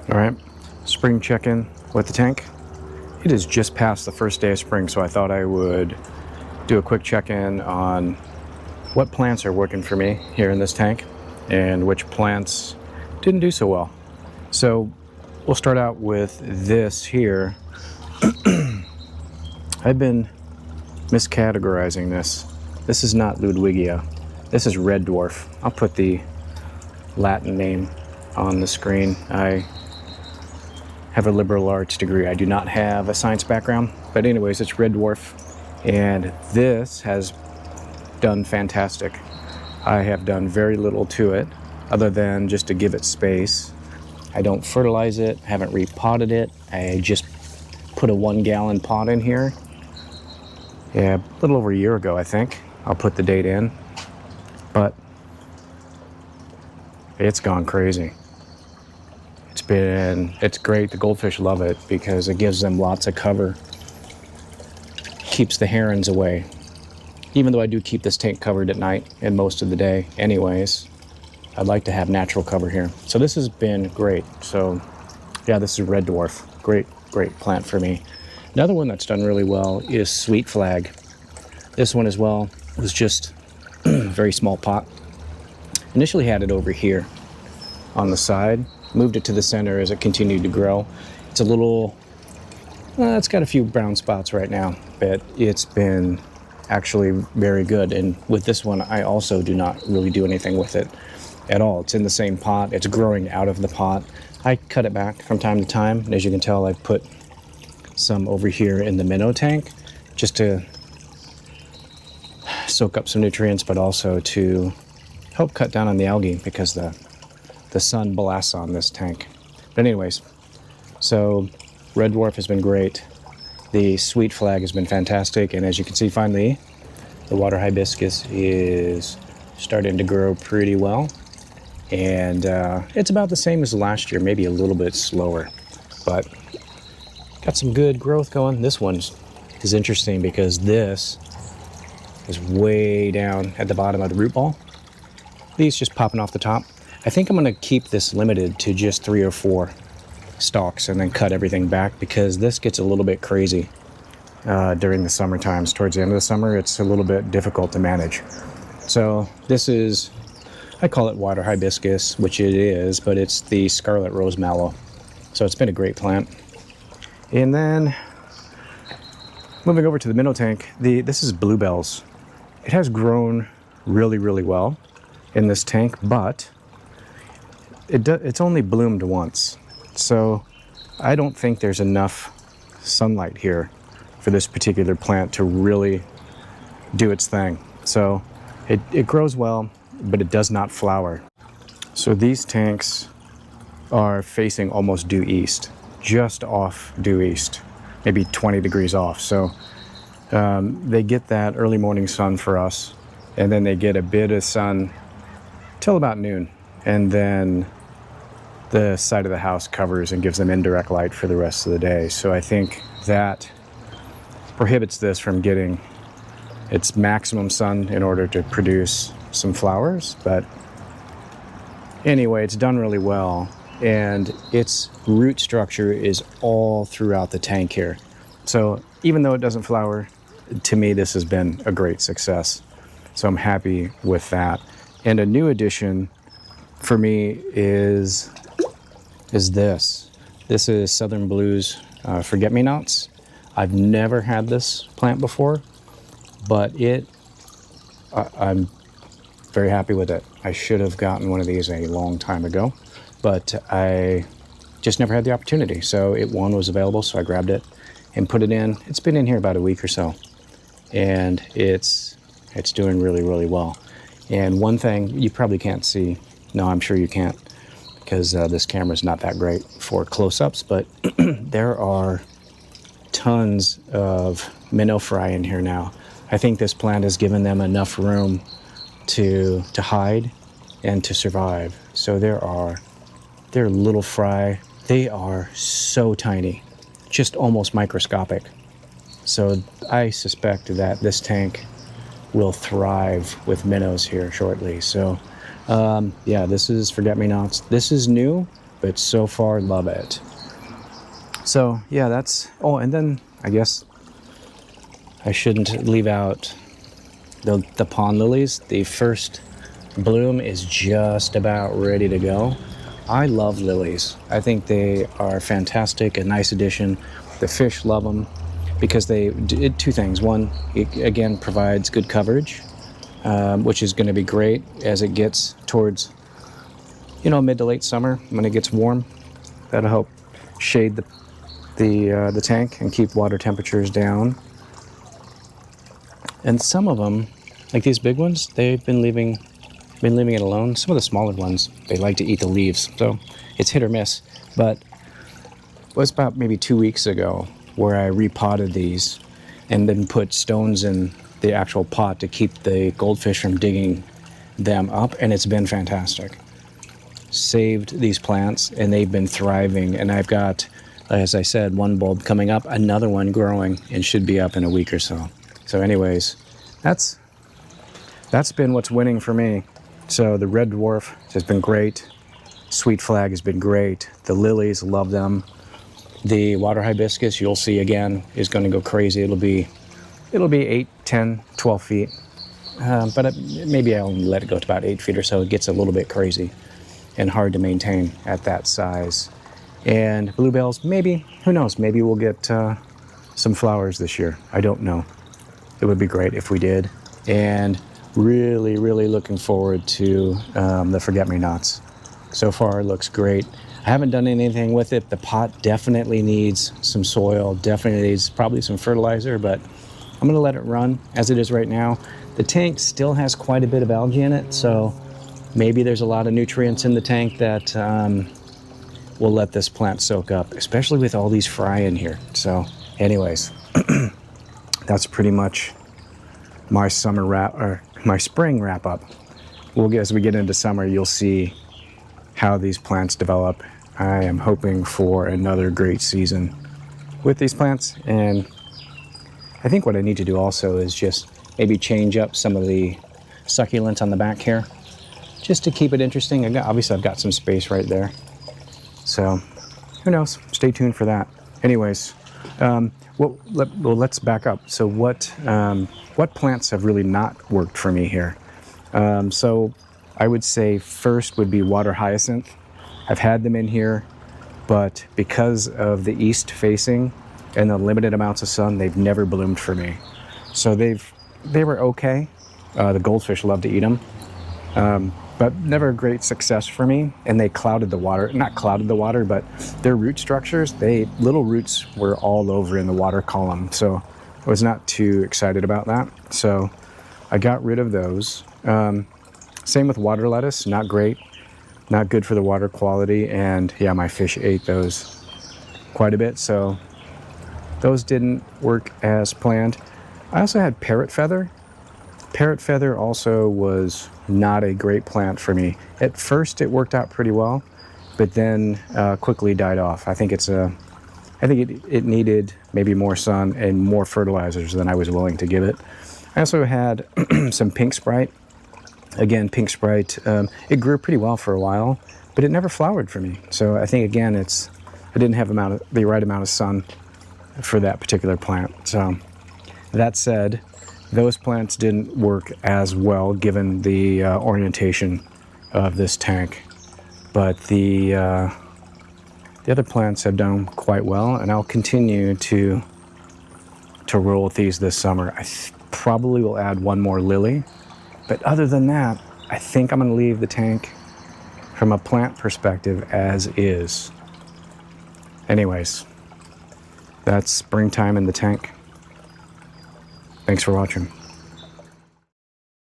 All right, spring check-in with the tank. It is just past the first day of spring, so I thought I would do a quick check-in on what plants are working for me here in this tank and which plants didn't do so well. So we'll start out with this here. I've been miscategorizing this. This is not Ludwigia. This is red dwarf. I'll put the Latin name on the screen. I have a liberal arts degree. I do not have a science background, but anyways, it's red dwarf, and this has done fantastic. I have done very little to it other than just to give it space. I don't fertilize it, haven't repotted it. I just put a 1 gallon pot in here. Yeah, a little over a year ago, I think. I'll put the date in, but it's gone crazy. It's great. The goldfish love it because it gives them lots of cover, keeps the herons away. Even though I do keep this tank covered at night and most of the day anyways, I'd like to have natural cover here. So this has been great. So yeah, this is red dwarf. Great plant for me. Another one that's done really well is sweet flag. This one as well was just a very small pot. Initially had it over here on the side. Moved it to the center as it continued to grow. It's a little, it's got a few brown spots right now, but it's been actually very good. And with this one, I also do not really do anything with it at all. It's in the same pot. It's growing out of the pot. I cut it back from time to time. And as you can tell, I've put some over here in the minnow tank just to soak up some nutrients, but also to help cut down on the algae because the sun blasts on this tank. But anyways, so red dwarf has been great. The sweet flag has been fantastic. And as you can see, finally, the water hibiscus is starting to grow pretty well. And it's about the same as last year, maybe a little bit slower, but got some good growth going. This one is interesting because this is way down at the bottom of the root ball. These just popping off the top. I think I'm going to keep this limited to just 3 or 4 stalks and then cut everything back because this gets a little bit crazy during the summer times. Towards the end of the summer, it's a little bit difficult to manage. So this is, I call it water hibiscus, which it is, but it's the Scarlet Rosemallow. So it's been a great plant. And then moving over to the minnow tank, this is bluebells. It has grown really well in this tank, but it's only bloomed once. So I don't think there's enough sunlight here for this particular plant to really do its thing. So it grows well, but it does not flower. So these tanks are facing almost due east, just off due east, maybe 20 degrees off. So they get that early morning sun for us, and then they get a bit of sun till about noon, and then the side of the house covers and gives them indirect light for the rest of the day. So I think that prohibits this from getting its maximum sun in order to produce some flowers. But anyway, it's done really well, and its root structure is all throughout the tank here. So even though it doesn't flower, to me this has been a great success. So I'm happy with that. And a new addition for me is this. This is Southern Blues forget-me-nots. I've never had this plant before, but I'm very happy with it. I should have gotten one of these a long time ago, but I just never had the opportunity. So one was available, so I grabbed it and put it in. It's been in here about a week or so, and it's doing really well. And one thing you probably can't see, no, I'm sure you can't, because this camera is not that great for close-ups, but there are tons of minnow fry in here now. I think this plant has given them enough room to hide and to survive. So they're little fry. They are so tiny, just almost microscopic. So I suspect that this tank will thrive with minnows here shortly. So yeah, this is forget-me-nots. This is new, but so far love it. So yeah, that's, oh, and then I guess I shouldn't leave out the pond lilies. The first bloom is just about ready to go. I love lilies. I think they are fantastic, a nice addition. The fish love them because they did two things. One, it again provides good coverage, which is going to be great as it gets towards, you know, mid to late summer when it gets warm. That'll help shade the tank and keep water temperatures down. And some of them, like these big ones, they've been leaving it alone. Some of the smaller ones, they like to eat the leaves, so it's hit or miss. But it was about maybe 2 weeks ago where I repotted these and then put stones in the actual pot to keep the goldfish from digging them up, and it's been fantastic. Saved these plants, and they've been thriving, and I've got, as I said, one bulb coming up, another one growing, and should be up in a week or so. So anyways, that's been what's winning for me. So the red dwarf has been great. Sweet flag has been great. The lilies, love them. The water hibiscus, you'll see again, is going to go crazy. It'll be 8, 10, 12 feet. But maybe I'll let it go to about 8 feet or so. It gets a little bit crazy and hard to maintain at that size. And bluebells, maybe, who knows, maybe we'll get some flowers this year. I don't know. It would be great if we did. And really, really looking forward to the forget-me-nots. So far, it looks great. I haven't done anything with it. The pot definitely needs some soil, definitely needs probably some fertilizer, but I'm gonna let it run as it is right now. The tank still has quite a bit of algae in it, so maybe there's a lot of nutrients in the tank that will let this plant soak up, especially with all these fry in here. So anyways, that's pretty much my summer wrap, or my spring wrap up. As we get into summer, you'll see how these plants develop. I am hoping for another great season with these plants, and I think what I need to do also is just maybe change up some of the succulents on the back here, just to keep it interesting. Obviously I've got some space right there, so who knows? Stay tuned for that. Anyways, let's back up. So what plants have really not worked for me here? So I would say first would be water hyacinth. I've had them in here, but because of the east facing and the limited amounts of sun, they've never bloomed for me. So they were okay. The goldfish love to eat them, but never a great success for me. And they clouded the water, not clouded the water, but their root structures, little roots were all over in the water column. So I was not too excited about that. So I got rid of those. Same with water lettuce, not great, not good for the water quality. And yeah, my fish ate those quite a bit. So those didn't work as planned. I also had Parrot Feather. Parrot Feather also was not a great plant for me. At first it worked out pretty well, but then quickly died off. I think it needed maybe more sun and more fertilizers than I was willing to give it. I also had some pink Sprite. Again, pink Sprite, it grew pretty well for a while, but it never flowered for me. So I think, again, I didn't have the right amount of sun for that particular plant. So that said, those plants didn't work as well given the orientation of this tank. But the other plants have done quite well, and I'll continue to roll with these this summer. I probably will add one more lily. But other than that, I think I'm going to leave the tank from a plant perspective as is. Anyways, that's springtime in the tank. Thanks for watching.